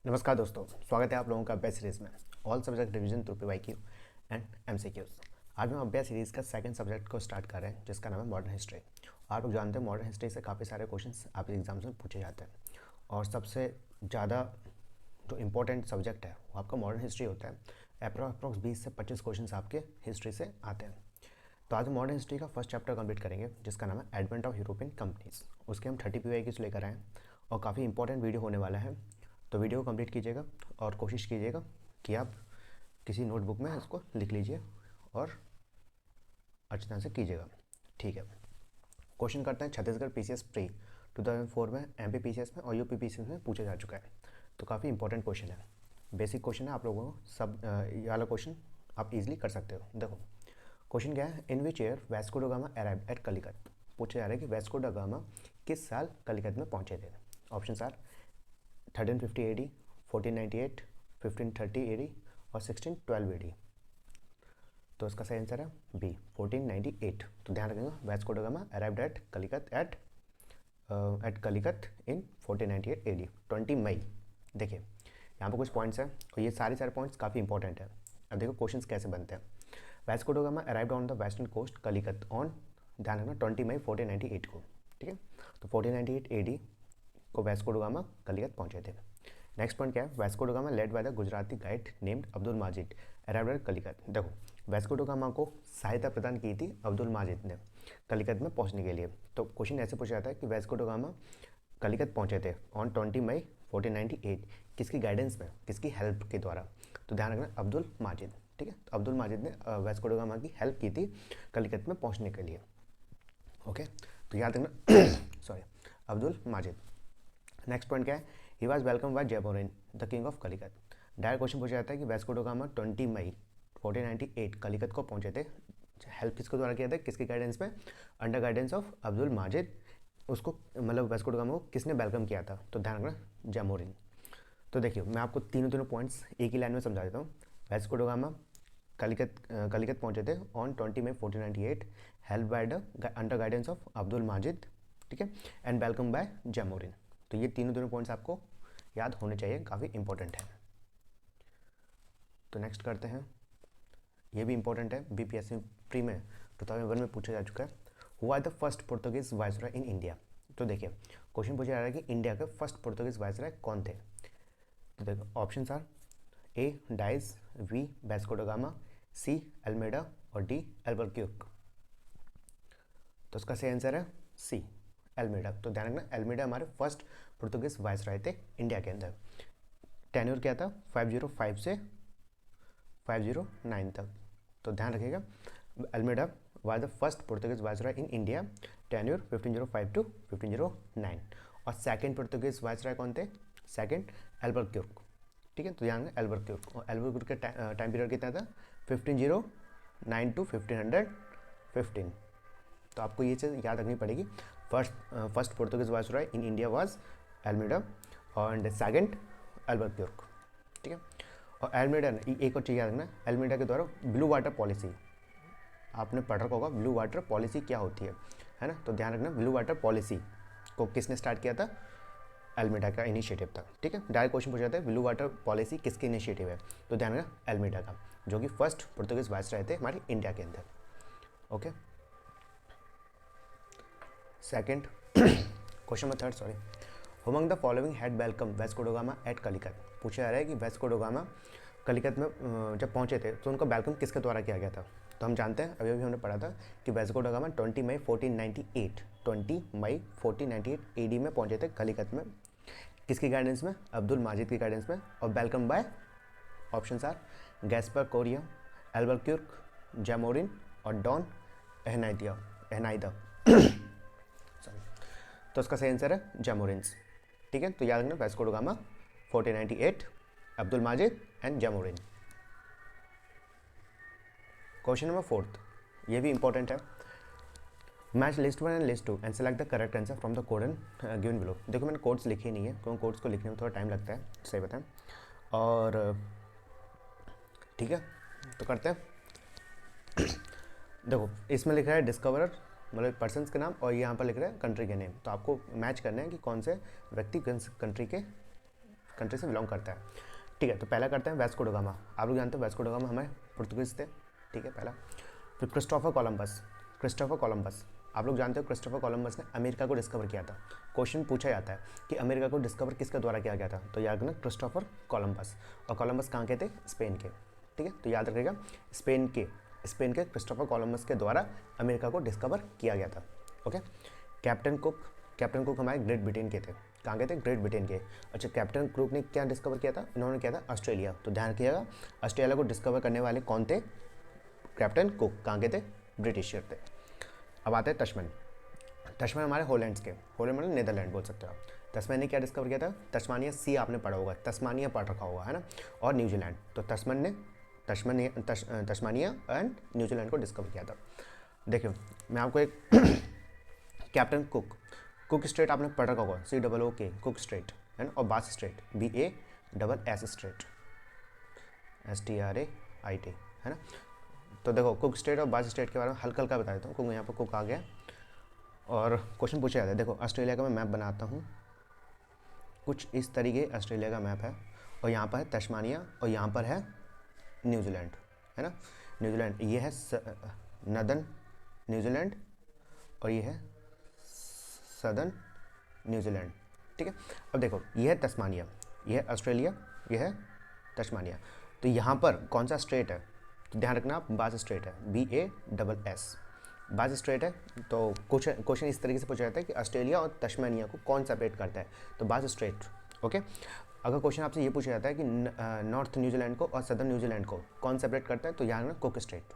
नमस्कार दोस्तों, स्वागत है आप लोगों का अभ्यास सीरीज़ में all subject revision through PYQ and MCQs. आज हम अभ्यास सीरीज़ का सेकंड सब्जेक्ट को स्टार्ट कर रहे हैं जिसका नाम है मॉडर्न हिस्ट्री। आप लोग जानते हैं मॉडर्न हिस्ट्री से काफ़ी सारे क्वेश्चंस आपके एग्जाम्स में पूछे जाते हैं और सबसे ज़्यादा जो इम्पोर्टेंट सब्जेक्ट है वो आपका मॉडर्न हिस्ट्री होता है। अप्रॉक्स 20 से 25 क्वेश्चन आपके हिस्ट्री से आते हैं। तो आज मॉडर्न हिस्ट्री का फर्स्ट चैप्टर कंप्लीट करेंगे जिसका नाम है एडवेंट ऑफ यूरोपियन कंपनीज। उसके हम 30 पीवाईक्यूज लेकर आए और काफ़ी इंपॉर्टेंट वीडियो होने वाला है, तो वीडियो को कंप्लीट कीजिएगा और कोशिश कीजिएगा कि आप किसी नोटबुक में इसको लिख लीजिए और अच्छी तरह से कीजिएगा। ठीक है, क्वेश्चन करते हैं। छत्तीसगढ़ पीसीएस प्री 2004 में, एमपी पीसीएस में और यूपी पीसीएस में पूछा जा चुका है, तो काफ़ी इंपॉर्टेंट क्वेश्चन है। बेसिक क्वेश्चन है, आप लोगों को सब ये वाला क्वेश्चन आप इजीली कर सकते हो। देखो क्वेश्चन क्या है, in which year Vasco da Gama arrived at कलिकत। पूछा जा रहा है कि वास्को ड गामा किस साल कलिकत में पहुंचे थे। ऑप्शन आर 1350 AD, 1498, 1530 AD और 1612 AD। तो इसका सही आंसर है बी 1498। तो ध्यान रखिएगा, Vasco da Gama arrived at Calicut in 1498 AD 20 मई। देखिए यहाँ पर कुछ पॉइंट्स हैं और ये सारे पॉइंट्स काफ़ी इंपॉर्टेंट है। अब देखो क्वेश्चंस कैसे बनते हैं। Vasco da Gama arrived on the western coast Calicut on, ध्यान रखना 20 मई 1498 को। ठीक है, तो 1498 AD को वास्को ड गामा कलिकत पहुंचे थे। नेक्स्ट पॉइंट क्या है, Vasco da Gama led by the Gujarati guide named Abdul Majid arrived at Calicut. देखो वास्को ड गामा को सहायता प्रदान की थी अब्दुल माजिद ने कलिकत में पहुंचने के लिए। तो क्वेश्चन ऐसे पूछा जाता है कि वास्को ड गामा कलिकत पहुंचे थे ऑन 20 मई 1498, किसकी गाइडेंस में, किसकी हेल्प के द्वारा। तो ध्यान रखना अब्दुल माजिद। ठीक है, तो अब्दुल माजिद ने वास्को ड गामा की हेल्प की थी कलिकत में पहुंचने के लिए। ओके, तो याद रखना sorry, Abdul Majid. Next point क्या है, he was welcome by Zamorin the king of Calicut. Direct question पूछा जाता है कि वास्को ड गामा 20 मई 1498 कलिकत को पहुंचे थे। हेल्प किसके द्वारा किया था, किसकी गाइडेंस में, under guidance of Abdul Majid. उसको मतलब वास्को ड गामा को किसने वेलकम किया था, तो ध्यान रखना जयमोरिन। तो देखिए मैं आपको तीनों पॉइंट्स एक ही लाइन में समझा देता हूँ। वास्को ड गामा कलिकत पहुंचे थे on 20 May 1498, help by the under guidance of Abdul Majid. ठीक है, एंड वेलकम बाय जयमोरिन। तो ये तीनों पॉइंट्स आपको याद होने चाहिए, काफ़ी इंपॉर्टेंट है। तो नेक्स्ट करते हैं, ये भी इंपॉर्टेंट है, बीपीएससी प्री में 2001 में पूछा जा चुका है। Who are the first Portuguese viceroy in India. तो देखिए क्वेश्चन पूछा जा रहा है कि इंडिया के फर्स्ट पोर्तुगीज वाइसरॉय कौन थे। तो देखो option are A Dias, B Vasco da Gama, C Almeida और डी एल्बुकर्क। तो उसका सही आंसर है सी एल्मेडा। तो ध्यान रखना एल्मेडा हमारे फर्स्ट पोर्तुगीज वाइसरॉय थे इंडिया के अंदर। टेन्योर क्या था, 505 से 509 तक। तो ध्यान रखिएगा Almeida was the first Portuguese viceroy in India, tenure 1505 to 1509। और सेकंड पोर्तुगीज वाइसरॉय कौन थे, सेकंड एल्बुकर्क। ठीक है, तो ध्यान रखना एल्बुकर्क। और एल्बुकर्क का टाइम पीरियड कितना था, 1509 टू 1515। तो आपको ये चीज़ याद रखनी पड़ेगी, first Portuguese viceroy in India was एल्मेडा and second Albuquerque. ठीक है, और एल्मेडा ने एक और चीज़ याद रखना, एल्मेडा के द्वारा ब्लू वाटर पॉलिसी, आपने पढ़ रखा होगा ब्लू वाटर पॉलिसी क्या होती है ना। तो ध्यान रखना ब्लू वाटर पॉलिसी को किसने स्टार्ट किया था, एल्मेडा का इनिशिएटिव था। ठीक है, डायरेक्ट क्वेश्चन पूछा जाता है ब्लू वाटर पॉलिसी किसकी इनिशिएटिव है, तो ध्यान रखना एल्मेडा का, जो कि फर्स्ट पोर्तुगीज वाइसरॉय थे हमारे इंडिया के अंदर। Okay, second question number third, sorry, among the following had welcome Vasco da gamma eight कलिकत। पूछा जा रहा है कि वास्को ड गामा कलिकत में जब पहुंचे थे तो उनका वेलकम किसके द्वारा किया गया था। तो हम जानते हैं, अभी हमने पढ़ा था कि Vasco da gamma 20 May 1498 AD में पहुंचे थे कलिकत में, किसकी गाइडेंस में, अब्दुल माजिद की गाइडेंस में। और welcome by option are Gaspar Correa, Albuquerque, Zamorin और डॉन एहनाइदा। तो उसका सही आंसर है जयमोरिन्स। ठीक है, तो याद रखना Vasco da Gama 1498, Abdul Majid and Zamorin. Question number fourth, ये भी इंपॉर्टेंट है, match list 1 and list 2 and select the correct answer from the code given below. देखो मैंने कोड्स लिखे नहीं है क्योंकि कोड्स को लिखने में थोड़ा टाइम लगता है, सही बताएं। और ठीक है, तो करते हैं। देखो इसमें लिख रहा है डिस्कवरर, मतलब पर्सन्स के नाम, और यहाँ पर लिख रहा है कंट्री के नेम। तो आपको मैच करना है कि कौन से व्यक्ति किस कंट्री के कंट्री से बिलोंग करता है। ठीक है, तो पहला करते हैं वास्को ड गामा। आप लोग जानते हो वास्को ड गामा हमारे पुर्तगीज थे। ठीक है, पहला। फिर क्रिस्टोफर कोलंबस। क्रिस्टोफर कोलंबस, आप लोग जानते हो क्रिस्टोफर कोलंबस ने अमेरिका को डिस्कवर किया था। क्वेश्चन पूछा जाता है कि अमेरिका को डिस्कवर किसके द्वारा किया गया था, तो याद रखना क्रिस्टोफर कोलंबस। और कोलंबस कहाँ के थे, स्पेन के। ठीक है, तो याद रखिएगा स्पेन के क्रिस्टोफर कोलंबस के द्वारा अमेरिका को डिस्कवर किया गया था। ओके। कैप्टन कुक हमारे ग्रेट ब्रिटेन के थे। कहाँ के थे, ग्रेट ब्रिटेन के। अच्छा, कैप्टन कुक ने क्या डिस्कवर किया था, इन्होंने किया था ऑस्ट्रेलिया। तो ध्यान रखिएगा ऑस्ट्रेलिया को डिस्कवर करने वाले कौन थे, कैप्टन कुक। कहाँ के थे, ब्रिटिशर थे। अब आते हैं तस्मैन हमारे हॉलैंड्स के। हॉलैंड मतलब नीदरलैंड बोल सकते हो आप। तस्मैन ने क्या डिस्कवर किया था, तस्मानिया सी आपने पढ़ा होगा, तस्मानिया पढ़ रखा होगा है ना, और न्यूजीलैंड। तो तस्मानिया एंड न्यूजीलैंड को डिस्कवर किया था। देखिए मैं आपको एक कैप्टन कुक स्ट्रेट आपने पढ़ रखा होगा, COOK, कुक स्ट्रेट है ना, और बास स्ट्रेट BASS स्ट्रेट STRAIT है ना। तो देखो कुक स्ट्रेट और बास स्ट्रेट के बारे में हल्का हल्का बता देता हूँ, क्योंकि यहाँ पर कुक आ गया और क्वेश्चन पूछा जाता है। देखो ऑस्ट्रेलिया का मैं मैप बनाता हूँ, कुछ इस तरीके ऑस्ट्रेलिया का मैप है, और यहाँ पर है तस्मानिया और यहाँ पर है न्यूजीलैंड है ना। न्यूजीलैंड ये है नदर्न न्यूजीलैंड और ये है सदर्न न्यूजीलैंड। ठीक है, अब देखो ये है तस्मानिया, ये है ऑस्ट्रेलिया, ये है तस्मानिया। तो यहाँ पर कौन सा स्ट्रेट है, तो ध्यान रखना आप, बास स्ट्रेट है BASS, बास स्ट्रेट है। तो क्वेश्चन इस तरीके से पूछा जाता है कि ऑस्ट्रेलिया और तस्मानिया को कौन सेपरेट करता है, तो बास स्ट्रेट। ओके। अगर क्वेश्चन आपसे ये पूछा जाता है कि नॉर्थ न्यूजीलैंड को और सदर्न न्यूजीलैंड को कौन सेपरेट करता है, तो यहाँ रखना cook straight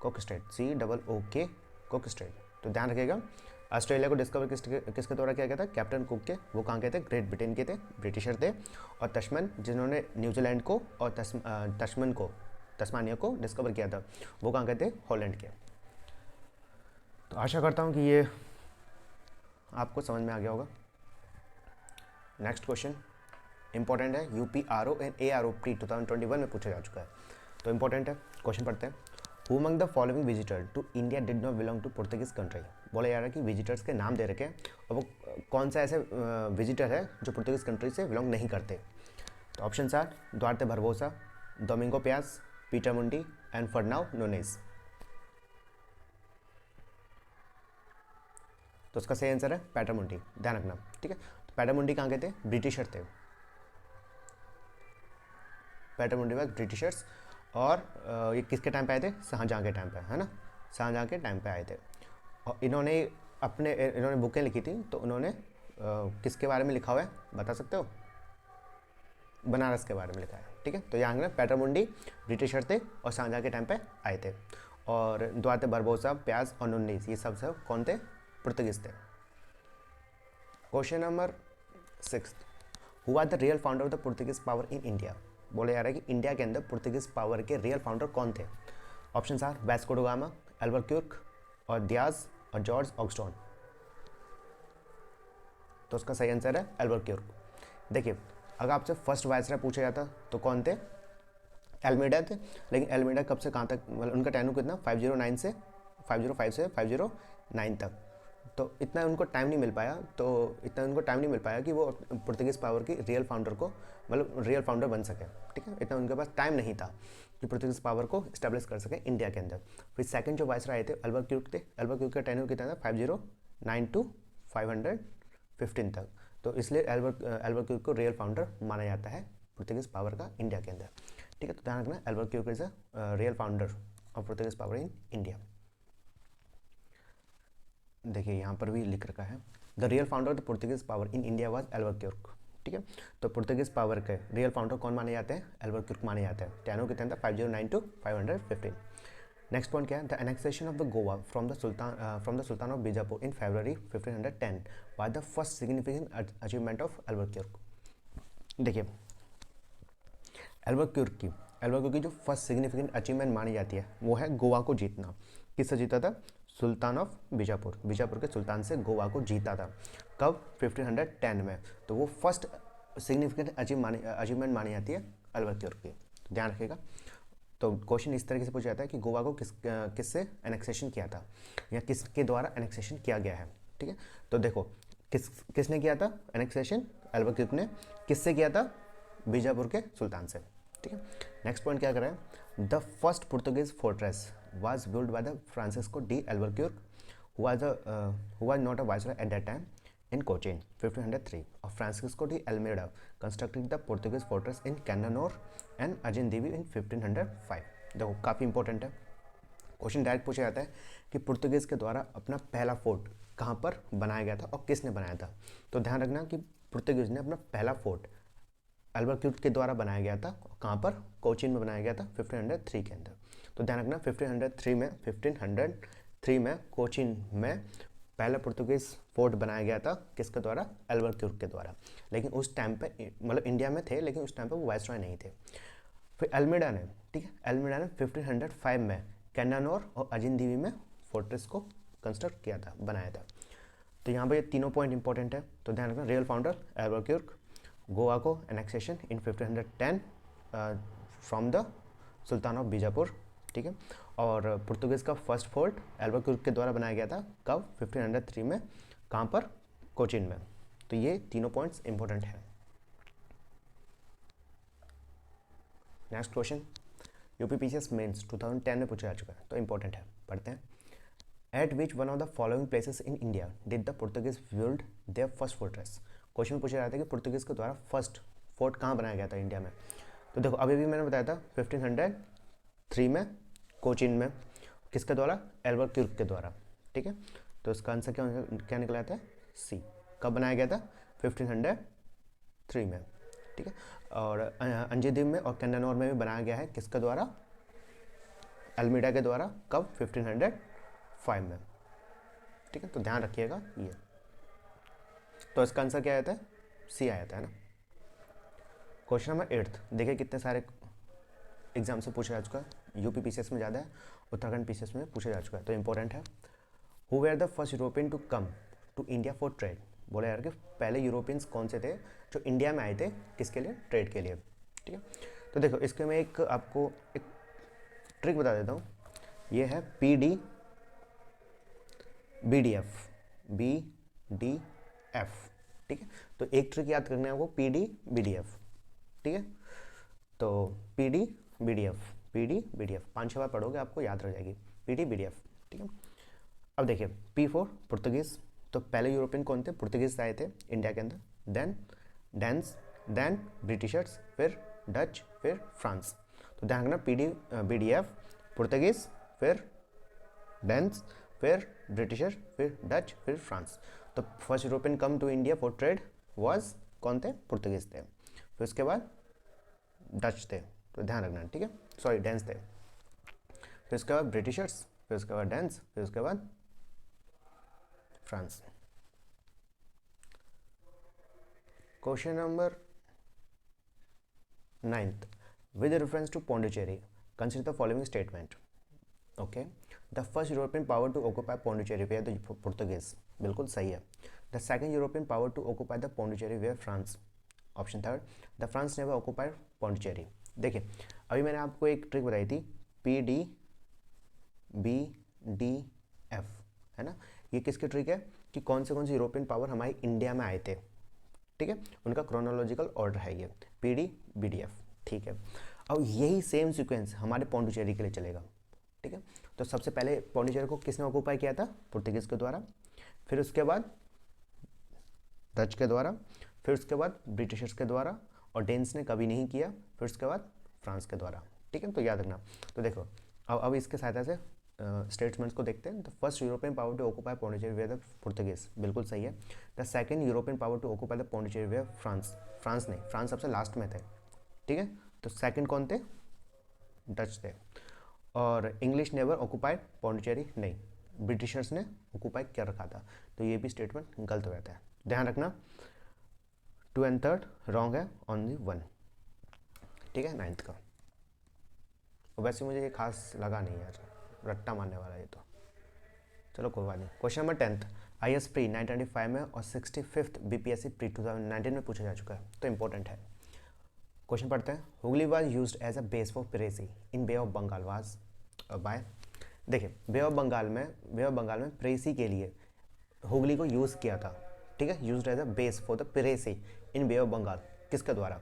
COOK, cook straight. तो ध्यान रखिएगा ऑस्ट्रेलिया को डिस्कवर किसके द्वारा किया गया था, कैप्टन कुक के। वो कहाँ के थे, ग्रेट ब्रिटेन के थे, ब्रिटिशर थे। और तस्मैन जिन्होंने न्यूजीलैंड को और तस्मानिया को डिस्कवर किया था, वो कहाँ के थे, हॉलैंड के। तो आशा करता हूँ कि ये आपको समझ में आ गया होगा। नेक्स्ट क्वेश्चन इंपॉर्टेंट है, UPRO एंड AROP 2021 में पूछा जा चुका है, तो इंपॉर्टेंट है। क्वेश्चन पढ़ते हैं। Who among the following visitor to India did not belong to Portuguese country? बोला जा रहा है कि विजिटर्स के नाम दे रखे हैं और वो कौन सा ऐसे विजिटर है जो पुर्तगीज कंट्री से बिलोंग नहीं करते। तो option are Duarte Barbosa, Domingo Paes, Peter Mundy and Fernao Nunes. तो उसका सही आंसर है पीटर मुंडी, ध्यान रखना। ठीक है, तो पीटर मुंडी कहाँ के थे, ब्रिटिशर थे। पीटर मुंडी वाज ब्रिटिशर्स, और ये किसके टाइम पे आए थे, शाहजहाँ के टाइम पे है ना, शाहजहाँ के टाइम पे आए थे। और इन्होंने बुकें लिखी थी, तो उन्होंने किसके बारे में लिखा हुआ है बता सकते हो, बनारस के बारे में लिखा है। ठीक है, तो यहाँ पे पीटर मुंडी ब्रिटिशर थे और शाहजहाँ के टाइम पे आए थे। और दुआर्ते बारबोसा, प्याज और नुन्नीस ये सब कौन थे, पुर्तगीज थे। Question number 6, who are the real founder of the Portuguese power in India. बोला जा रहा है कि इंडिया के अंदर पुर्तगीज पावर के रियल फाउंडर कौन थे। Option are Vasco da Gama, Albuquerque और दियाज और जॉर्ज ऑक्सटॉन। तो उसका सही आंसर है अल्बुकर्क। देखिए अगर आपसे फर्स्ट वायसराय पूछा जाता तो कौन थे, एल्मेडा थे। लेकिन एल्मेडा कब से कहाँ तक, मतलब उनका टाइम कितना 505 से 509 तक, तो इतना उनको टाइम नहीं मिल पाया कि वो पुर्तगीज पावर की रियल फाउंडर बन सके। ठीक है, इतना उनके पास टाइम नहीं था कि पुर्तगीज पावर को इस्टेब्लिश कर सके इंडिया के अंदर। फिर सेकंड जो वायसराय थे अल्बुकर्क थे। अल्बुकर्क का टाइम कितना था 509 to 515 तक। तो इसलिए अल्बुकर्क को रियल फाउंडर माना जाता है पुर्तगीज पावर का इंडिया के अंदर। ठीक है, तो ध्यान रखना Albuquerque is a real founder of Portuguese power in India. देखिए यहाँ पर भी लिख रखा है the real founder of the Portuguese power in India was Albuquerque. ठीक है, तो पुर्तगीज पावर के रियल फाउंडर कौन माने जाते हैं, अल्बुकर्क माने जाते हैं। टाइम कितना था 509 to 515। नेक्स्ट पॉइंट क्या है, the annexation of the Goa from the sultan of Bijapur in February 1510 was the first significant achievement of Albuquerque. देखिए अल्बुकर्क की जो फर्स्ट सिग्निफिकेंट अचीवमेंट मानी जाती है वो है गोवा को जीतना। किससे जीता था, सुल्तान ऑफ बीजापुर के सुल्तान से गोवा को जीता था। कब, 1510 में। तो वो फर्स्ट सिग्निफिकेंट अचीवमेंट मानी जाती है अल्बुकर्क की, तो ध्यान रखिएगा। तो क्वेश्चन इस तरीके से पूछा जाता है कि गोवा को किससे एनेक्सेशन किया था या किसके द्वारा एनेक्सेशन किया गया है। ठीक है, तो देखो किसने किया था एनेक्सेशन, अल्बुकर्क ने। किससे किया था, बीजापुर के सुल्तान से। ठीक है, नेक्स्ट पॉइंट क्या कर रहे हैं, the first Portuguese fortress was build by the Francisco de Albuquerque who was not a viceroy at that time in Cochin 1503 और Francisco de एल्मेडा constructed the Portuguese fortress in Cananor and Ajindivi in 1505। देखो काफ़ी important है, question direct पूछा जाता है कि Portuguese के द्वारा अपना पहला फोर्ट कहाँ पर बनाया गया था और किसने बनाया था। तो ध्यान रखना कि पुर्तगीज़ ने अपना पहला फोर्ट एल्बुक्यूर्क के द्वारा बनाया गया था, कहाँ पर, कोचीन में बनाया गया था 1503 के अंदर। तो ध्यान रखना 1503 में कोचीन में पहला पुर्तगीज फोर्ट बनाया गया था, किसके द्वारा, एल्बुक्यूर्क के द्वारा। लेकिन उस टाइम पे मतलब इंडिया में थे, लेकिन उस टाइम पे वो वाइसरॉय नहीं थे। फिर एल्मेडा ने, ठीक है, एल्मेडा ने 1505 में कैनानोर और अजिनदीवी में फोर्ट्रेस को कंस्ट्रक्ट किया था, बनाया था। तो यहाँ पर ये तीनों पॉइंट इंपॉर्टेंट है, तो ध्यान रखना। रियल फाउंडर एल्बुक्यूर्क, गोवा को annexation in 1510 from the sultan of Bijapur. ठीक है, और पुर्तगीज़ का फर्स्ट फोर्ट एल्बुक्यूर्क के द्वारा बनाया गया था, कब, 1503 में, कहाँ पर, कोचीन में। तो ये तीनों पॉइंट्स इंपॉर्टेंट हैं। नेक्स्ट क्वेश्चन यूपीपीसीएस मेंस 2010 में पूछा जा चुका है, तो इंपॉर्टेंट है, पढ़ते हैं। Eight which one of the following places in India did the Portuguese build their first fortress. Question पूछा जाता है कि पुर्तगीज़ के द्वारा फर्स्ट फोर्ट कहाँ बनाया गया था इंडिया में। तो देखो अभी भी मैंने बताया था 1503 में कोचीन में, किसके द्वारा, एल्बुक्यूर्क के द्वारा। ठीक है, तो इसका आंसर क्या निकला था, सी। कब बनाया गया था, 1503 में। ठीक है, और अंजदीव में और कैनानोर में भी बनाया गया है, किसके द्वारा, अल्मीडा के द्वारा, कब, 1505 में। ठीक है, तो ध्यान रखिएगा ये। तो इसका आंसर क्या आया था, सी आया था, है ना। क्वेश्चन नंबर 8, देखिए कितने सारे एग्जाम से पूछा जा चुका है, यूपी पीसीएस में ज़्यादा है, उत्तराखंड पीसीएस में पूछा जा चुका है, तो इंपॉर्टेंट है। Who were the first European to come to India for trade. बोला यार कि पहले यूरोपियंस कौन से थे जो इंडिया में आए थे, किसके लिए, ट्रेड के लिए। ठीक है, तो देखो इसके मैं आपको एक ट्रिक बता देता हूँ। ये है BDF। ठीक है, तो एक ट्रिक याद करना है आपको, BDF। ठीक है, तो BDF 5-6 बार पढ़ोगे आपको याद रह जाएगी, BDF। ठीक है, अब देखिए P4 पुर्तगीज़, तो पहले यूरोपियन कौन थे, पुर्तगीज़ आए थे इंडिया के अंदर, देन डेंस, देन ब्रिटिशर्स, फिर डच, फिर फ्रांस। तो ध्यान रखना BDF पुर्तगीज़, फिर डेंस, फिर ब्रिटिशर, फिर डच, फिर फ्रांस। तो first European come to India for trade was कौन थे, पुर्तगीज़ थे। फिर उसके बाद डच थे, तो ध्यान रखना। ठीक है, सॉरी डेंस थे, फिर उसके बाद ब्रिटिशर्स, फिर उसके बाद डेंस, फिर उसके बाद France. Question number 9th, with reference to Pondicherry consider the following statement. Okay, the first European power to occupy Pondicherry were the Portuguese, बिल्कुल सही है। The second European power to occupy the Pondicherry were France, option third, the France never occupied Pondicherry. देखिए अभी मैंने आपको एक trick बताई थी, BDF, है ना। ये किसकी ट्रिक है कि कौन से यूरोपियन पावर हमारे इंडिया में आए थे। ठीक है, उनका क्रोनोलॉजिकल ऑर्डर है ये, BDF। ठीक है, अब यही सेम सीक्वेंस हमारे पौंडीचेरी के लिए चलेगा। ठीक है, तो सबसे पहले पौंडीचेरी को किसने ऑक्यूपाई किया था, पुर्तगीज़ के द्वारा, फिर उसके बाद डच के द्वारा, फिर उसके बाद ब्रिटिशर्स के द्वारा, और डेंस ने कभी नहीं किया, फिर उसके बाद फ्रांस के द्वारा। ठीक है, तो याद रखना। तो देखो अब इसके सहायता से स्टेटमेंट्स को देखते हैं। The first European power to occupy Pondicherry were the Portuguese, बिल्कुल सही है। The second European power to occupy the Pondicherry were France नहीं, फ्रांस सबसे लास्ट में थे। ठीक है, तो सेकंड कौन थे, डच थे। और इंग्लिश नेवर ऑक्यूपाइड पौंडीचेरी, नहीं, ब्रिटिशर्स ने ऑक्यूपाई कर रखा था। तो ये भी स्टेटमेंट गलत हो जाता है, ध्यान रखना। 2 and 3 रॉन्ग है, ओनली 1। ठीक है, 9th का। वैसे मुझे ये खास लगा नहीं यार, रट्टा मारने वाला ये तो, चलो कोई बात नहीं। Question number 10th, IS pre 1995 में और 65th BPSC प्री 2019 में पूछा जा चुका है, तो इंपॉर्टेंट है। क्वेश्चन पढ़ते हैं। Hooghly was used as a base for piracy in bay of Bengal was by. देखिए बे ऑफ बंगाल में प्रेसी के लिए हुगली को यूज़ किया था। ठीक है, used as a base for the piracy in bay of Bengal, किसके द्वारा,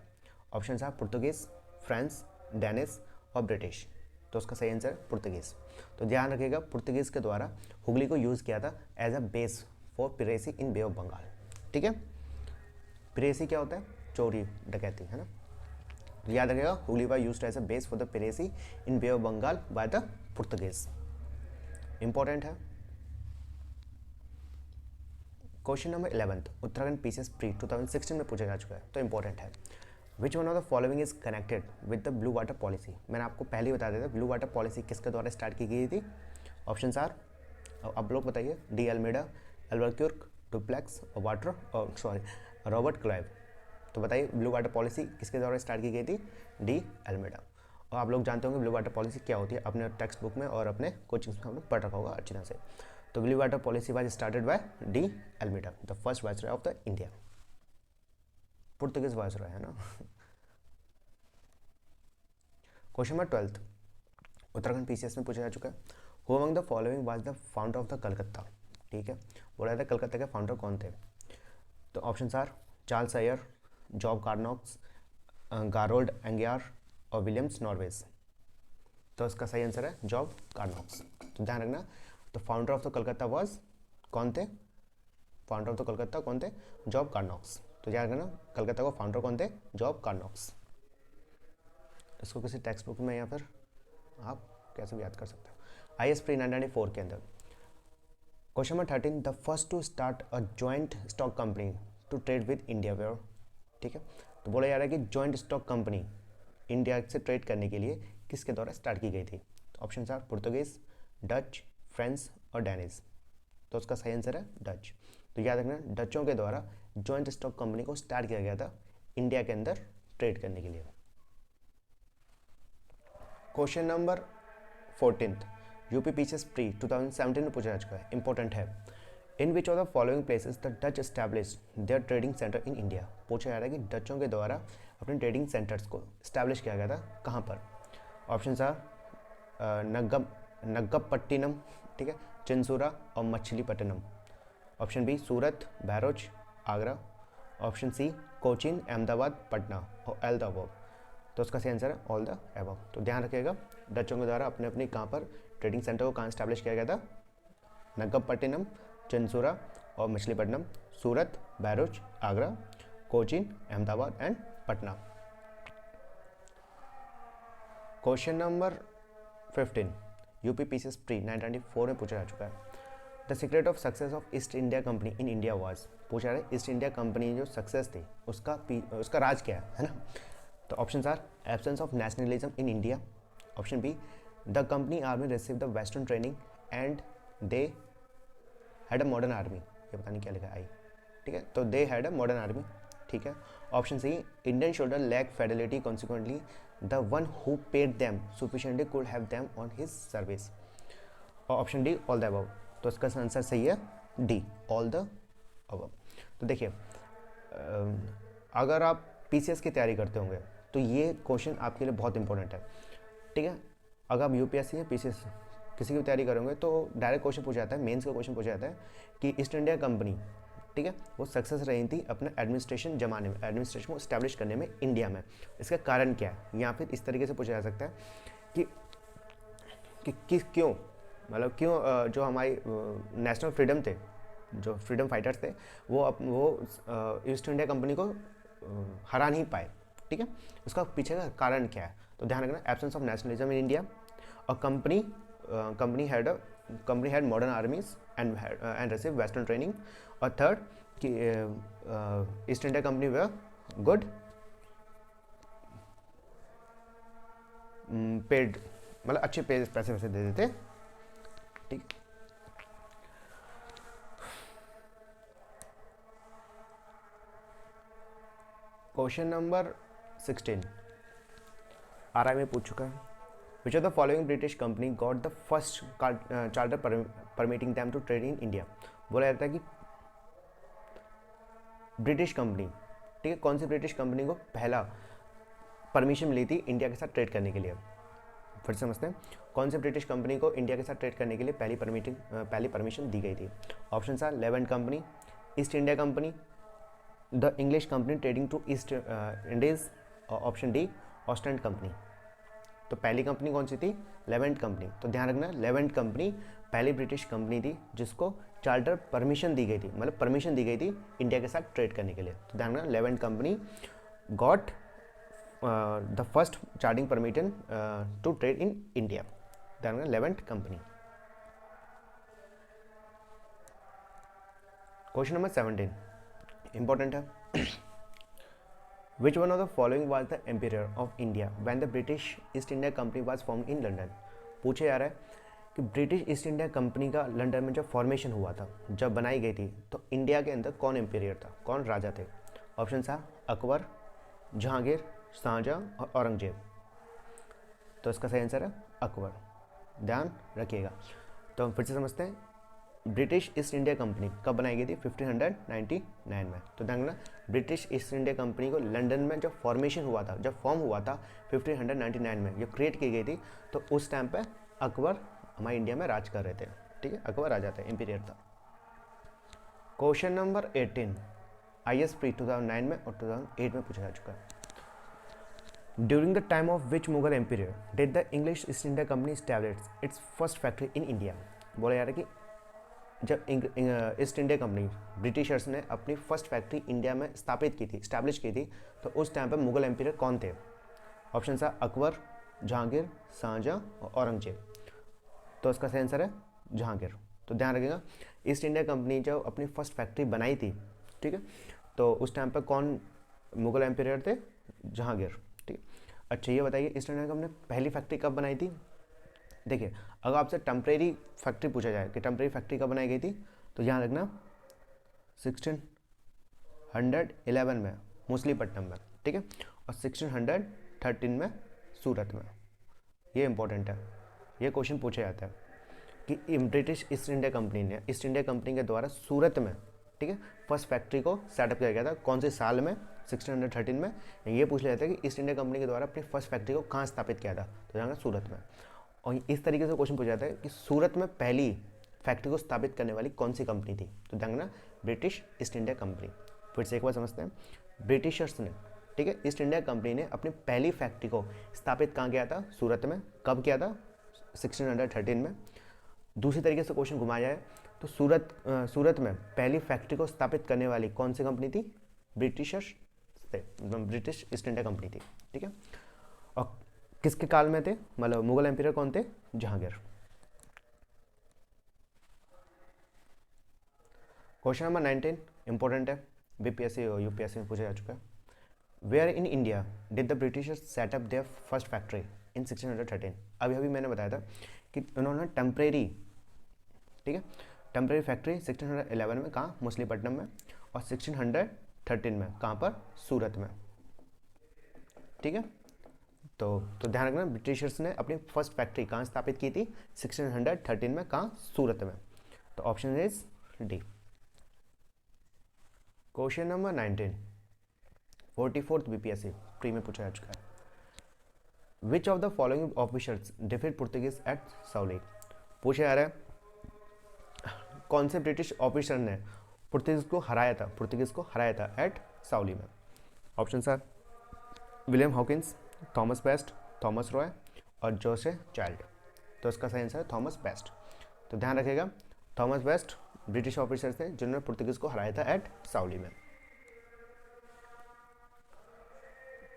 ऑप्शन था पुर्तगीज, फ्रांस, डेनिश और ब्रिटिश। तो उसका सही आंसर है पुर्तगीज। तो ध्यान रखिएगा, पुर्तगीज के द्वारा हुगली को यूज़ किया था as a base for piracy in bay of Bengal. ठीक है, पिरेसी क्या होता है? चोरी डकैती, है ना। तो याद रखिएगा, Hooghly was used as a base for the piracy in bay of Bengal by the Portuguese. Important है। Question number 11 Uttarakhand PCS pre 2016 में पूछा जा चुका है, तो इंपॉर्टेंट है। Which one of the following is connected with the blue water policy? मैंने आपको पहले ही बता दिया था ब्लू वाटर पॉलिसी किसके द्वारा स्टार्ट की गई थी। ऑप्शन आर, अब लोग बताइए, डी अल्मेडा, एल्बर्क्यूर्क, डुप्लेक्स और रॉबर्ट क्लाइव। तो बताइए ब्लू वाटर पॉलिसी किसके द्वारा स्टार्ट की गई थी? De Almeida. और आप लोग जानते होंगे ब्लू वाटर पॉलिसी क्या होती है, अपने टेक्स्ट बुक में और अपने कोचिंग्स में हम लोग पढ़ रखा होगा अच्छी तरह से। तो blue water policy was started by de Almeida, the first viceroy of the India. Portuguese viceroy है ना। क्वेश्चन नंबर 12 उत्तराखंड पीसीएस में पूछा जा चुका है। Who among the following was the founder of the Calcutta? ठीक है, बोला था कलकत्ता के फाउंडर कौन थे? तो option are Charles Eyre, Job Charnock, Gerald Aungier और विलियम्स नॉर्वेज। तो इसका सही आंसर है जॉब कार्नोक्स। तो ध्यान रखना, तो founder of the Calcutta was कौन थे? फाउंडर ऑफ द कलकत्ता कौन थे? जॉब कार्नोक्स। तो ध्यान रखना, कलकत्ता को फाउंडर कौन थे? जॉब कार्नोक्स। इसको किसी टेक्स्ट बुक में या फिर आप कैसे भी याद कर सकते हो। IAS प्री 1994 के अंदर। Question number 13 the first to start a joint stock company to trade with India were? ठीक है, तो बोला जा रहा है कि जॉइंट स्टॉक कंपनी इंडिया से ट्रेड करने के लिए किसके द्वारा स्टार्ट की गई थी? तो option are Portuguese, Dutch, French और डेनिश। तो उसका सही आंसर है डच। तो याद रखना, डचों के द्वारा जॉइंट स्टॉक कंपनी को स्टार्ट किया गया था इंडिया के अंदर ट्रेड करने के लिए। Question number 14 UP PCS pre 2017 में पूछा जा चुका है, इंपॉर्टेंट है। In which of the following places the Dutch establish their trading centre in India? पूछा जा रहा है कि डचों के द्वारा अपने ट्रेडिंग सेंटर्स को स्टैब्लिश किया गया था कहाँ पर? ऑप्शन आर नग्गपट्टिनम, ठीक है, चिंसूरा और मछलीपट्टनम। ऑप्शन बी सूरत, बहरोच, आगरा। ऑप्शन सी कोचीन, अहमदाबाद, पटना और ऑल द अबव। तो उसका सही आंसर है ऑल द अबव। तो ध्यान रखिएगा, डचों के द्वारा अपने अपनी कहाँ पर ट्रेडिंग सेंटर को कहाँ स्टैब्लिश किया गया था? नग्गपट्टिनम, चिंसूरा और Machilipatnam, Surat, Bharuch, Agra, Cochin, Ahmedabad and Patna. Question number 15 UP PCS pre 1994 में पूछा जा चुका है। The secret of success of east India company in India was? पूछा रहा है ईस्ट इंडिया कंपनी जो सक्सेस थी उसका राज क्या है ना। तो option are absence of nationalism in India. Option B the company army receive the western training and they had a modern army. ये पता नहीं क्या लिखा आई, ठीक है, तो they had a modern army, ठीक है। Option C Indian soldier lack fidelity, consequently the one who paid them sufficiently could have them on his service. और option D all the above. तो इसका आंसर सही है डी ऑल द अबव। तो देखिए, अगर आप पीसीएस की तैयारी करते होंगे तो ये क्वेश्चन आपके लिए बहुत इंपॉर्टेंट है, ठीक है। अगर आप यूपीएससी या पीसीएस किसी की भी तैयारी करोगे तो डायरेक्ट क्वेश्चन पूछा जाता है, मेंस का क्वेश्चन पूछा जाता है कि ईस्ट इंडिया कंपनी, ठीक है, वो सक्सेस रही थी अपने एडमिनिस्ट्रेशन जमाने में, एडमिनिस्ट्रेशन को इस्टेब्लिश करने में इंडिया में। इसका कारण क्या है, या फिर इस तरीके से पूछा जा सकता है कि क्यों, मतलब क्यों जो हमारी नेशनल फ्रीडम थे, जो फ्रीडम फाइटर्स थे, वो ईस्ट इंडिया कंपनी को हरा नहीं पाए, ठीक है। उसका पीछे का कारण क्या है? तो ध्यान रखना, absence of nationalism in India, और company had modern armies and receive western training, और थर्ड कि ईस्ट इंडिया कंपनी वे गुड पेड, मतलब अच्छे पैसे वैसे दे देते, ठीक। क्वेश्चन नंबर 16 आरआई में पूछ चुका है। Which of the following British company got the first charter permitting them to trade in India? बोला जाता है कि ब्रिटिश कंपनी, ठीक है, कौन सी ब्रिटिश कंपनी को पहला परमिशन मिली थी इंडिया के साथ ट्रेड करने के लिए? फिर समझते हैं, कौन सी ब्रिटिश कंपनी को इंडिया के साथ ट्रेड करने के लिए पहली परमिशन दी गई थी? Option are Levant company, East India company, the English company trading to East Indies, और ऑप्शन डी ऑस्टेंड कंपनी। तो पहली कंपनी कौन सी थी? Levant company. तो ध्यान रखना, लेवेंट कंपनी पहली ब्रिटिश कंपनी थी जिसको चार्टर परमिशन दी गई थी, मतलब परमिशन दी गई थी इंडिया के साथ ट्रेड करने के लिए। तो ध्यान रखना, Levant company got the first charting permission to trade in India. ध्यान रखना, Levant company. Question number 17 important है। Which one of the following was the emperor of India when the British East India Company was formed in London? पूछे जा रहा है कि British east India company का London में जब फॉर्मेशन हुआ था, जब बनाई गई थी, तो इंडिया के अंदर कौन एम्पीरियर था, कौन राजा थे? ऑप्शन था अकबर, जहांगीर, शाहजहां और औरंगजेब। तो इसका सही आंसर है अकबर। ध्यान रखिएगा। तो हम फिर से समझते हैं, ब्रिटिश ईस्ट इंडिया कंपनी कब बनाई गई थी? 1599 में। तो ध्यान रखना, ब्रिटिश ईस्ट इंडिया कंपनी को लंदन में जब फॉर्मेशन हुआ था, जब फॉर्म हुआ था 1599 में, जब क्रिएट की गई थी, तो उस टाइम पे अकबर हमारे इंडिया में राज कर रहे थे। ठीक है, अकबर राजा थे, एम्पीरियर था। क्वेश्चन नंबर 18 IS प्री 2009 में और 2008 में पूछा जा चुका है। During the time of which Mughal emperor did the English East India Company establish its first factory in India? बोला जा रहा है कि जब ईस्ट इंडिया कंपनी, ब्रिटिशर्स ने अपनी फर्स्ट फैक्ट्री इंडिया में स्थापित की थी, इस्टेब्लिश की थी, तो उस टाइम पर मुगल एम्पीरियर कौन थे? ऑप्शन था अकबर, जहांगीर, शाहजहां और औरंगजेब। तो इसका सही आंसर है जहांगीर। तो ध्यान रखिएगा, ईस्ट इंडिया कंपनी जब अपनी फर्स्ट फैक्ट्री बनाई थी, ठीक है, तो उस टाइम पर कौन मुगल एम्पीरियर थे? जहांगीर। ठीक है, अच्छा ये बताइए ईस्ट इंडिया कंपनी पहली फैक्ट्री कब बनाई थी? देखिए, अगर आपसे टेम्परेरी फैक्ट्री पूछा जाए कि टेम्परेरी फैक्ट्री कब बनाई गई थी, तो ध्यान रखना 1611 में मछलीपट्टनम में, ठीक है, और 1613 में सूरत में। ये इंपॉर्टेंट है, ये क्वेश्चन पूछा जाता है कि ब्रिटिश ईस्ट इंडिया कंपनी ने, ईस्ट इंडिया कंपनी के द्वारा सूरत में, ठीक है, फर्स्ट फैक्ट्री को सेटअप किया गया था, कौन से साल में? 1613 में। ये पूछ लिया जाता है कि ईस्ट इंडिया कंपनी के द्वारा अपनी फर्स्ट फैक्ट्री को कहाँ स्थापित किया था, तो जाएगा सूरत में। और इस तरीके से क्वेश्चन पूछा जाता है कि सूरत में पहली फैक्ट्री को स्थापित करने वाली कौन सी कंपनी थी? तो ध्यान रखना, ब्रिटिश ईस्ट इंडिया कंपनी। फिर से एक बार समझते हैं, ब्रिटिशर्स ने, ठीक है, ईस्ट इंडिया कंपनी ने अपनी पहली फैक्ट्री को स्थापित कहाँ किया था? सूरत में। कब किया था? 1613 में। दूसरी तरीके से क्वेश्चन घुमाया जाए तो सूरत में पहली फैक्ट्री को स्थापित करने वाली कौन सी कंपनी थी? ब्रिटिशर्स थे, ब्रिटिश ईस्ट इंडिया कंपनी थी। ठीक है, और किसके काल में थे, मतलब मुगल एम्पीरियर कौन थे? जहांगीर। क्वेश्चन नंबर 19 इंपॉर्टेंट है, बीपीएससी और यूपीएससी में पूछा जा चुका है। Where in India did the Britishers set up their first factory in 1613? अभी अभी मैंने बताया था कि उन्होंने टेम्परेरी, ठीक है, टेम्परेरी फैक्ट्री 1611 में कहाँ? मछलीपट्टनम में। और 1613 में कहाँ पर? सूरत में। ठीक है, तो ध्यान रखना, ब्रिटिशर्स ने अपनी फर्स्ट फैक्ट्री कहाँ स्थापित की थी? 1613 में। कहाँ? सूरत में। तो option is D. Question number 19 44th BPSC pre में पूछा जा चुका है। Which of the following officers defeat Portuguese at Swally? पूछा जा रहा है कौन से ब्रिटिश ऑफिसर ने पुर्तगीज को हराया था एट साउली में? Option sir William Hawkins, Thomas best, Thomas Roy और जोसे चाइल्ड। तो इसका सही आंसर है थॉमस बेस्ट। तो ध्यान रखिएगा, थॉमस बेस्ट ब्रिटिश ऑफिसर थे जिन्होंने पुर्तगीज को हराया था एट साउली में।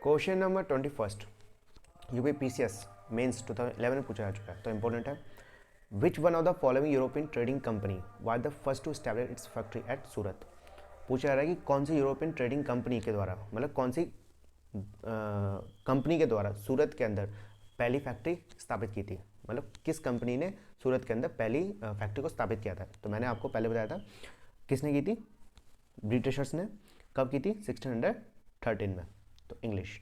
क्वेश्चन नंबर 21 यूपीपीसीएस मेंस 2011 में पूछा जा चुका है, तो इंपॉर्टेंट है। Which one of the following European trading company was the first to establish its factory at Surat? पूछा जा रहा है कि कौन सी यूरोपियन ट्रेडिंग कंपनी के द्वारा, मतलब कौन सी कंपनी के द्वारा सूरत के अंदर पहली फैक्ट्री स्थापित की थी, मतलब किस कंपनी ने सूरत के अंदर पहली फैक्ट्री को स्थापित किया था? तो मैंने आपको पहले बताया था किसने की थी? ब्रिटिशर्स ने। कब की थी? 1613 में। तो इंग्लिश,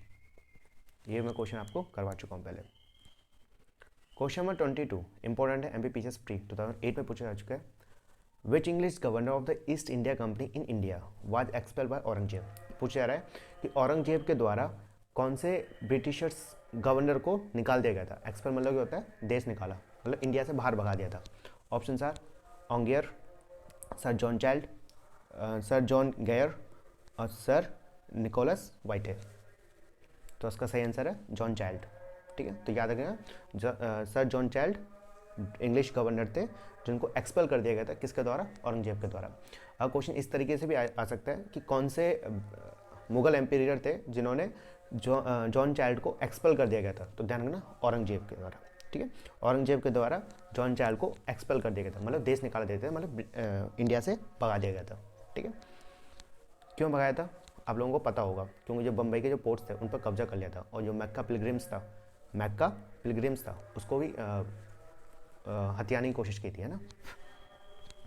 ये मैं क्वेश्चन आपको करवा चुका हूँ पहले। क्वेश्चन नंबर 22 इंपॉर्टेंट है, एमपीपीसीएस प्री 2008 में पूछा जा चुका है। Which English governor of the East India company in India was expelled by Aurangzeb? पूछा जा रहा है कि औरंगजेब के द्वारा कौन से ब्रिटिशर्स गवर्नर को निकाल दिया गया था? एक्सपेल मतलब क्या होता है? देश निकाला, मतलब इंडिया से बाहर भगा दिया था। Option are Aungier, sir John Child, sir John Gayer और सर निकोलस व्हाइटहेड। तो उसका सही आंसर है जॉन चाइल्ड। ठीक है, तो याद रखिएगा sir John child English governor थे जिनको एक्सपेल कर दिया गया था, किसके द्वारा? औरंगजेब के द्वारा। अब क्वेश्चन इस तरीके से भी आ सकता है कि कौन से मुगल एम्पीरियर थे जिन्होंने जॉन चाइल्ड को एक्सपेल कर दिया गया था? तो ध्यान रखना औरंगजेब के द्वारा। ठीक है, औरंगजेब के द्वारा जॉन चाइल्ड को एक्सपेल कर दिया गया था, मतलब देश निकाल दिया था, मतलब इंडिया से भगा दिया गया था। ठीक है, क्यों भगाया था आप लोगों को पता होगा, क्योंकि जो बम्बई के जो पोर्ट्स थे उन पर कब्जा कर लिया था, और जो मैक्का पिलग्रिम्स था उसको भी हथियाने की कोशिश की थी, है ना,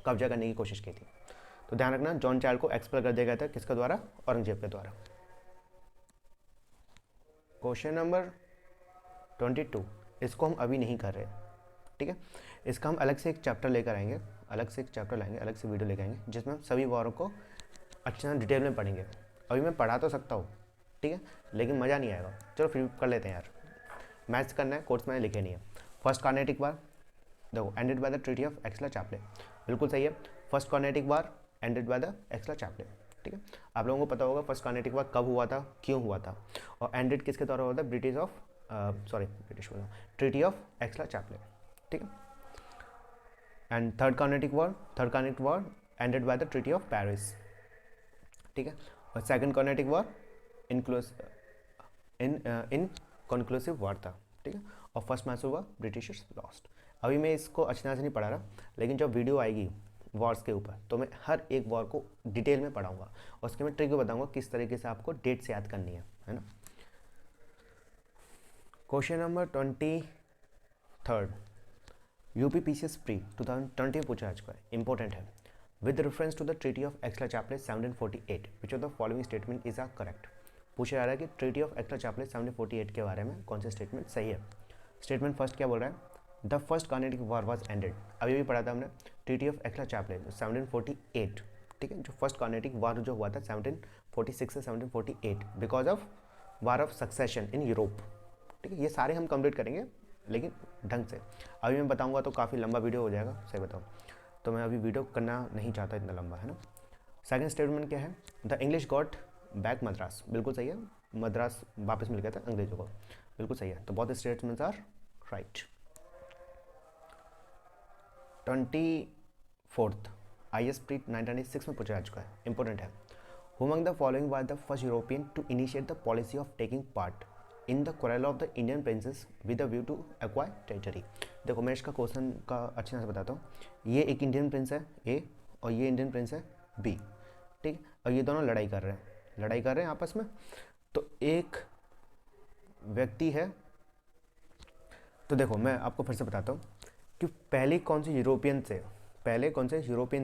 कब्जा करने की कोशिश की थी। तो ध्यान रखना जॉन चाइल्ड को एक्सपेल कर दिया गया था, किसके द्वारा? औरंगजेब के द्वारा। क्वेश्चन नंबर 22, इसको हम अभी नहीं कर रहे, ठीक है, इसका हम अलग से एक चैप्टर लेकर आएंगे, अलग से एक चैप्टर लाएंगे, अलग से वीडियो लेकर आएंगे, जिसमें हम सभी वॉरों को अच्छे से डिटेल में पढ़ेंगे। अभी मैं पढ़ा तो सकता हूँ, ठीक है, लेकिन मज़ा नहीं आएगा। चलो फिर कर लेते हैं यार, मैथ्स करना है, कोर्स में लिखे नहीं है। फर्स्ट कार्नेटिक वार देखो ended by the treaty of Aix la Chapelle, बिल्कुल सही है। First Carnatic war ended by the Aix la Chapelle. ठीक है, आप लोगों को पता होगा फर्स्ट कार्नेटिक वार कब हुआ था, क्यों हुआ था, और एंडेड किसके द्वारा हुआ था? British treaty of Aix la Chapelle. ठीक है, and third Carnatic war ended by the treaty of Paris. ठीक है, और second Carnatic war inconclusive war था। ठीक है, और first Mysore war Britishers lost. अभी मैं इसको अच्छी तरह से नहीं पढ़ा रहा, लेकिन जब वीडियो आएगी वॉर्स के ऊपर तो मैं हर एक वॉर को डिटेल में पढ़ाऊंगा, और उसके मैं ट्रिक बताऊंगा किस तरीके से आपको डेट से याद करनी है ना। क्वेश्चन नंबर 23, यूपीपीसीएस प्री 2020 पूछा आज का, इंपॉर्टेंट है। With reference to the treaty of Aix la Chapelle 1748 which of the following statement is correct. पूछा जा रहा है कि ट्रीटी ऑफ एक्सला-चैपले 1748 के बारे में कौन सा स्टेटमेंट सही है। स्टेटमेंट फर्स्ट क्या बोल रहा है? The first Carnatic war was ended, अभी भी पढ़ा था हमने, ट्रीटी ऑफ एक्सला-चैपले 1748। ठीक है, जो फर्स्ट कार्नेटिक वार जो हुआ था 1746 से 1748 because of war of succession in Europe. ठीक है, ये सारे हम कंप्लीट करेंगे लेकिन ढंग से, अभी मैं बताऊंगा तो काफ़ी लंबा वीडियो हो जाएगा, सही बताऊँ तो मैं अभी वीडियो करना नहीं चाहता इतना लंबा, है ना। सेकंड स्टेटमेंट क्या है? The English got back Madras, बिल्कुल सही है, मद्रास वापस मिल गया था अंग्रेजों को, बिल्कुल सही है। तो both statements are right. 24 IS pre 1996 में पूछा जा चुका है, इंपॉर्टेंट है। Who among the following was the first European to initiate the policy of taking part in the quarrel of the Indian princes with a view to acquire territory. देखो मैं इसका question का अच्छी तरह से बताता हूँ। ये एक इंडियन प्रिंस है ए, और ये इंडियन प्रिंस है बी। ठीक, और ये दोनों लड़ाई कर रहे हैं आपस में। तो एक व्यक्ति है, तो देखो मैं आपको फिर से बताता हूँ कि पहले कौन से यूरोपियन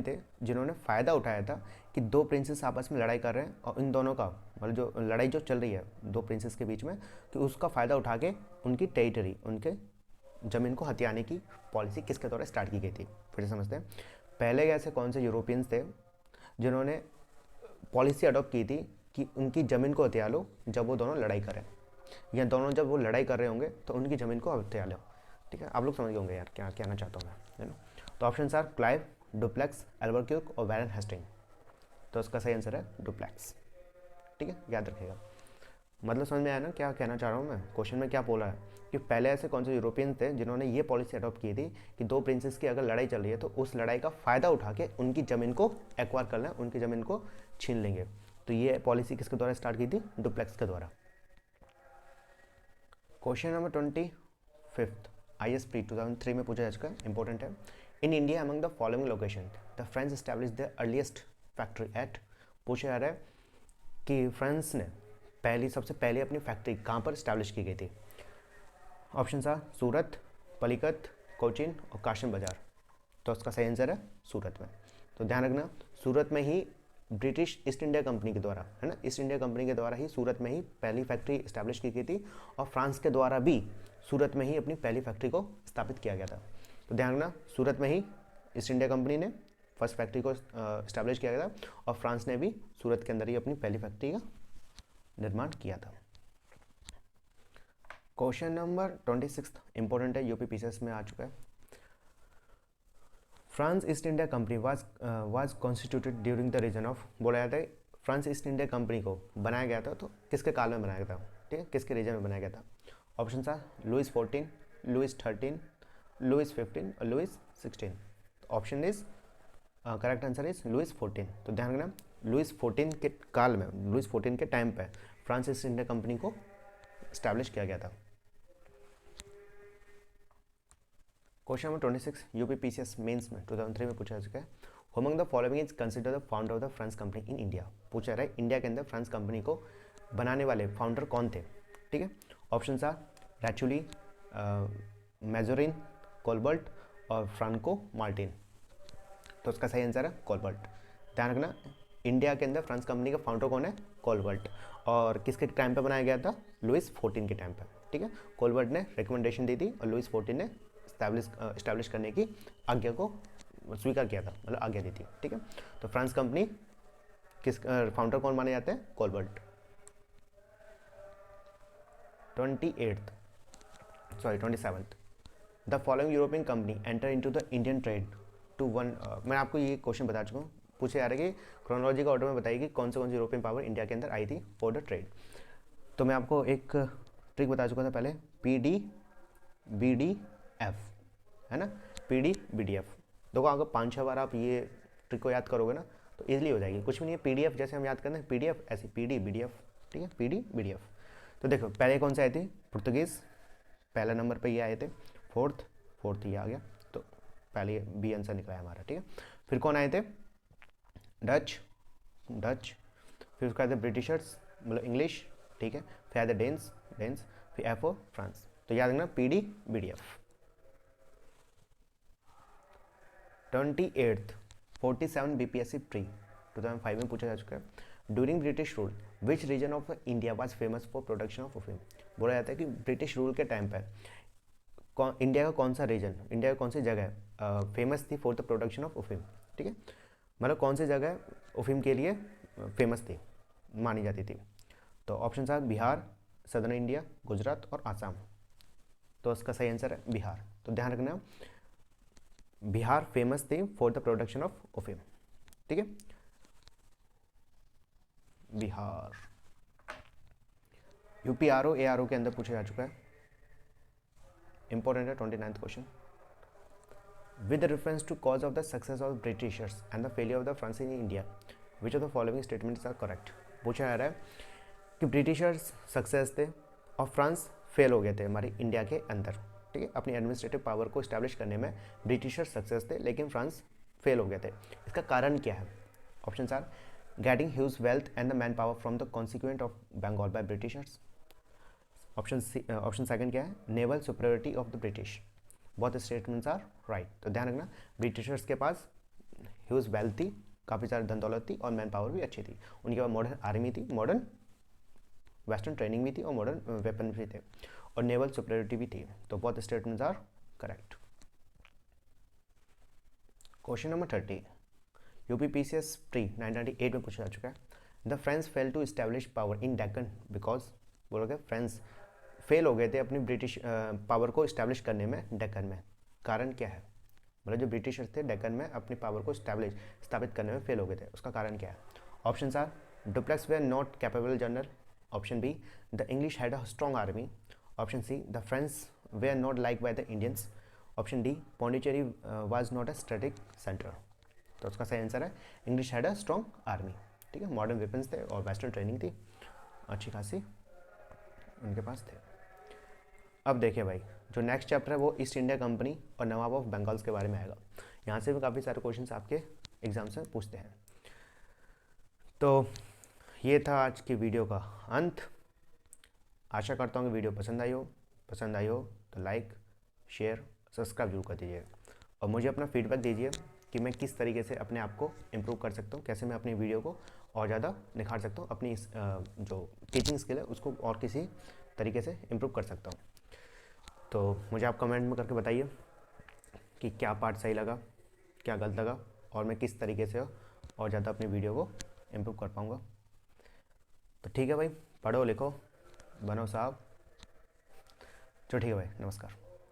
थे जिन्होंने फ़ायदा उठाया था कि दो प्रिंसेस आपस में लड़ाई कर रहे हैं, और इन दोनों का मतलब जो लड़ाई जो चल रही है दो प्रिंसेस के बीच में, कि उसका फ़ायदा उठा के उनकी टेरिटरी, उनके ज़मीन को हथियाने की पॉलिसी किसके द्वारा स्टार्ट की गई थी। फिर से समझते हैं, पहले ऐसे कौन से यूरोपियंस थे जिन्होंने पॉलिसी अडॉप्ट की थी कि उनकी ज़मीन को हथिया लो जब वो दोनों लड़ाई करें, या दोनों जब वो लड़ाई कर रहे होंगे तो उनकी ज़मीन को हथिया लो। ठीक है, आप लोग समझ गए होंगे यार क्या कहना चाहता हूँ मैं, है ना। तो ऑप्शन आर क्लाइव, डुप्लेक्स, एल्बरक्यूक और वैरन हेस्टिंग। तो उसका सही आंसर है डुप्लेक्स। ठीक है, याद रखिएगा, मतलब समझ में आया ना क्या कहना चाह रहा हूँ मैं। क्वेश्चन में क्या बोला है कि पहले ऐसे कौन से यूरोपियंस थे जिन्होंने ये पॉलिसी अडॉप्ट की थी कि दो प्रिंसेस की अगर लड़ाई चल रही है तो उस लड़ाई का फ़ायदा उठा के उनकी ज़मीन को एक्वायर कर लें, उनकी ज़मीन को छीन लेंगे। तो ये पॉलिसी किसके द्वारा स्टार्ट की थी? डुप्लेक्स के द्वारा। क्वेश्चन नंबर 25 IS प्री 2003 में पूछा जा चुका है, इंपॉर्टेंट है। In India among the following location the French establish the earliest factory eight. पूछा जा रहा है कि फ्रांस ने सबसे पहले अपनी फैक्ट्री कहाँ पर इस्टेब्लिश की गई थी। ऑप्शन आ सूरत, पलिकत, कोचिन और काशिम बाजार। तो उसका सही आंसर है सूरत में। तो ध्यान रखना सूरत में ही ब्रिटिश ईस्ट इंडिया कंपनी के द्वारा, है ना, ईस्ट इंडिया कंपनी के द्वारा ही सूरत में ही पहली फैक्ट्री इस्टेब्लिश की गई थी, और फ्रांस के द्वारा भी सूरत में ही अपनी पहली फैक्ट्री को स्थापित किया गया था। तो ध्यान रखना सूरत में ही ईस्ट इंडिया कंपनी ने फर्स्ट फैक्ट्री को इस्टेब्लिश किया गया था, और फ्रांस ने भी सूरत के अंदर ही अपनी पहली फैक्ट्री का निर्माण किया था। क्वेश्चन नंबर 26 इंपॉर्टेंट है, यूपीपीसीएस में आ चुका है। France East India company was constituted during the region of. बोला जाता है फ्रांस ईस्ट इंडिया कंपनी को बनाया गया था तो किसके काल में बनाया गया था? ठीक है, किसके रीजन में बनाया गया था? ऑप्शन था लुइस 14, लुइस 13, लुइस 15 और Louis 16। Option is correct answer is Louis 14। तो ध्यान रखना, लुइस 14 के काल में, लुइस 14 के टाइम पे फ्रांस ईस्ट इंडिया कंपनी को स्टैब्लिश किया गया था। क्वेश्चन नंबर 26 यूपीपीसीएस मेंस में 2003 में पूछा जा चुका है। Among the following is consider the founder of the France company in India. पूछा रहा है इंडिया के अंदर फ्रांस कंपनी को बनाने वाले फाउंडर कौन थे? ठीक है, ऑप्शन था रैचुली, मेजोरिन, कोलबर्ट और फ्रांको मार्टिन। तो उसका सही आंसर है कोलबर्ट। ध्यान रखना, इंडिया के अंदर फ्रांस कंपनी का फाउंडर कौन है? कोलबर्ट। और किसके टाइम पे बनाया गया था? लुइस 14 के टाइम पे। ठीक है, कोलबर्ट ने रिकमेंडेशन दी थी और लुइस 14 ने स्टैब्लिश करने की आज्ञा को स्वीकार किया था, मतलब आज्ञा दी थी। ठीक है, तो फ्रांस कंपनी किस फाउंडर कौन माने जाते हैं? Colbert. 27th the following European company enter into the Indian trade to one. मैं आपको ये क्वेश्चन बता चुका हूँ, पूछे जा रहा है कि क्रोनोलॉजी का ऑर्डर में बताइए कि कौन से यूरोपियन पावर इंडिया के अंदर आई थी फॉर द ट्रेड। तो मैं आपको एक ट्रिक बता चुका था पहले, PDBDF, है ना, PDBDF। देखो अगर 5-6 बार आप ये ट्रिक को याद करोगे ना तो ईजिली हो जाएगी। कुछ भी नहीं है, PDF जैसे हम याद करते हैं, PDF ऐसी PDBDF। ठीक है, PDBDF। तो देखो पहले कौन से आए थे? पुर्तगीज़, पहला नंबर पे ये आए थे। फोर्थ ये आ गया, तो पहले बी आंसर निकला है हमारा। ठीक है, फिर कौन आए थे? डच। फिर उसके बाद ब्रिटिशर्स, मतलब इंग्लिश। ठीक है, फिर आए थे डेन्स, फिर F फ्रांस। तो याद रखना PDBDF। 28th 47 BPSC प्री 2005 में पूछा जा चुका है। During British rule which region of India was famous for production of अफीम। बोला जाता है कि ब्रिटिश रूल के टाइम पर इंडिया का कौन सा रीजन, इंडिया का कौन सी जगह फेमस थी फॉर द प्रोडक्शन ऑफ अफीम। ठीक है, मतलब कौन सी जगह अफीम के लिए फेमस थी, मानी जाती थी। तो ऑप्शन था बिहार, सदर्न इंडिया, गुजरात और आसाम। तो इसका सही आंसर है बिहार। तो ध्यान रखना, बिहार फेमस थी फॉर द प्रोडक्शन ऑफ अफीम। ठीक है, बिहार। UPRO ARO के अंदर पूछा जा चुका है, इंपॉर्टेंट है। 29th question, with reference to cause of the success of Britishers and the failure of the France in India which of the following statements are correct. पूछा जा रहा है कि ब्रिटिशर्स सक्सेस थे और फ्रांस फेल हो गए थे हमारी इंडिया के अंदर। ठीक है, अपनी एडमिनिस्ट्रेटिव पावर को इस्टेब्लिश करने में ब्रिटिशर्स सक्सेस थे लेकिन फ्रांस फेल हो गए थे। इसका कारण क्या है? Option are getting huge wealth and the man power from the consequent of Bengal by Britishers. Option second क्या है? Naval superiority of the British. Both statements are right. तो ध्यान रखना, ब्रिटिशर्स के पास ह्यूज वेल्थ थी, काफ़ी सारी धन दौलत थी और मैन पावर भी अच्छी थी। उनके पास मॉडर्न आर्मी थी, मॉडर्न वेस्टर्न ट्रेनिंग भी थी और मॉडर्न वेपन भी थे और नेवल सुपरियरिटी भी थी। तो both statements are correct. Question number 30 UPPCS pre 1998 में पूछा जा चुका है। The French fail to establish power in Deccan because, बोलोगे फ्रेंच फेल हो गए थे अपनी ब्रिटिश पावर को इस्टेब्लिश करने में डेक्कन में। कारण क्या है? मतलब जो ब्रिटिशर्स थे डेक्कन में अपनी पावर को स्थापित करने में फेल हो गए थे, उसका कारण क्या है? Option are Dupleix were not capable general. Option B the English had a strong army. Option C the French were not like by the Indians. Option D Pondicherry was not a strategic centre. तो उसका सही answer है English had a strong army. ठीक है, modern weapons थे और western training थी अच्छी खासी उनके पास थे। अब देखिए भाई, जो नेक्स्ट चैप्टर है वो ईस्ट इंडिया कंपनी और नवाब ऑफ बंगाल्स के बारे में आएगा। यहाँ से भी काफ़ी सारे क्वेश्चंस आपके एग्जाम से पूछते हैं। तो ये था आज की वीडियो का अंत। आशा करता हूँ कि वीडियो पसंद आई हो तो लाइक, शेयर, सब्सक्राइब जरूर कर दीजिए और मुझे अपना फीडबैक दीजिए कि मैं किस तरीके से अपने आप को इम्प्रूव कर सकता हूँ, कैसे मैं अपनी वीडियो को और ज़्यादा निखार सकता हूँ, अपनी जो टीचिंग स्किल है उसको और किसी तरीके से इम्प्रूव कर सकता हूँ। तो मुझे आप कमेंट में करके बताइए कि क्या पार्ट सही लगा, क्या गलत लगा और मैं किस तरीके से और ज़्यादा अपनी वीडियो को इम्प्रूव कर पाऊँगा। तो ठीक है भाई, पढ़ो लिखो, बनो साहब। चलो ठीक है भाई, नमस्कार।